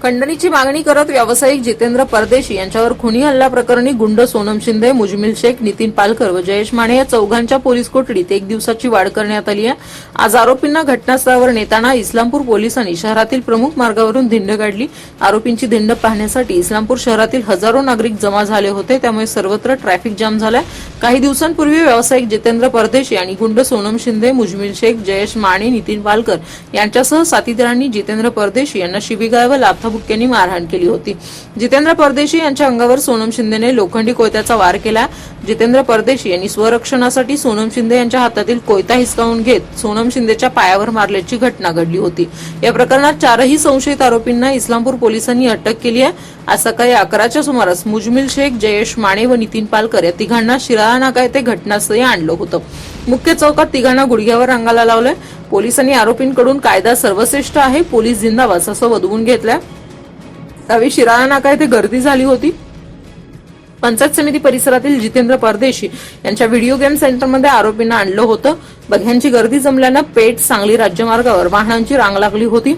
खंडणीची मागणी करत व्यावसायिक जितेंद्र परदेशी यांच्यावर खुनी हल्ला प्रकरणी गुंड सोनम शिंदे, मुजमिल शेख, नितीन पालकर व जयेश माने या चौघांच्या पोलीस कोठडीत 1 दिवसाची वाढ करण्यात आली आहे। आज आरोपींना घटनास्थळावर नेताना इस्लामपूर पोलिसांनी शहरातील प्रमुख मार्गावरून धिंड काढली। आरोपींची धिंड पाहण्यासाठी इस्लामपूर शहरातील हजारो नागरिक जमा झाले होते, त्यामुळे सर्वत्र ट्रॅफिक जाम झाला। काही दिवसांपूर्वी व्यावसायिक जितेंद्र परदेशी आणि गुंड सोनम शिंदे, मुजमिल शेख, जयेश माने, नितीन पालकर यांच्यासह साथीदारांनी जितेंद्र परदेशी यांना शिवीगाळ व लाथाबुक्क्यांनी मारहाण केली होती। जितेंद्र परदेशी यांच्या अंगावर सोनम शिंदेने लोखंडी कोयत्याचा वार केला। जितेंद्र परदेशी यांनी स्वरक्षणासाठी सोनम शिंदे यांच्या हातातील कोयता हिसकावून घेत सोनम शिंदेच्या पायावर मारल्याची घटना घडली होती। या प्रकरणात 4ही संशयित आरोपींना इस्लामपूर पोलिसांनी अटक केली आहे। आज सकाळी 11च्या सुमारास मुजमिल शेख, जयेश माने व नितीन पालकर या तिघांना शिराळा नाका येथे घटनास्थळी आणलं होतं। मुख्य चौकात तिघांना गुडघ्यावर रंगाला लावलंय। पोलिसांनी आरोपींकडून कायदा सर्वश्रेष्ठ आहे, पोलीस जिंदाबाद असं वदवून घेतलंय। त्यावेळी शिराळा नाका येथे गर्दी झाली होती। पंचायत समिती परिसरातील जितेंद्र परदेशी यांच्या व्हिडिओ गेम सेंटरमध्ये आरोपींना आणलं होतं। बघ्यांची गर्दी जमल्यानं पेठ सांगली राज्यमार्गावर वाहनांची रांग लागली होती।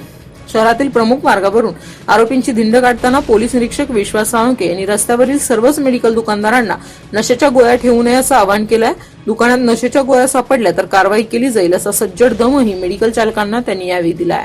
शहरातील प्रमुख मार्गावरून आरोपींची धिंड काढताना पोलीस निरीक्षक विश्वास साळुंके यांनी रस्त्यावरील सर्वच मेडिकल दुकानदारांना नशेच्या गोळ्या ठेवू नये असं आवाहन केलंय। दुकानात नशेच्या गोळ्या सापडल्या तर कारवाई केली जाईल असा सज्जड दमही मेडिकल चालकांना त्यांनी यावेळी दिलाय।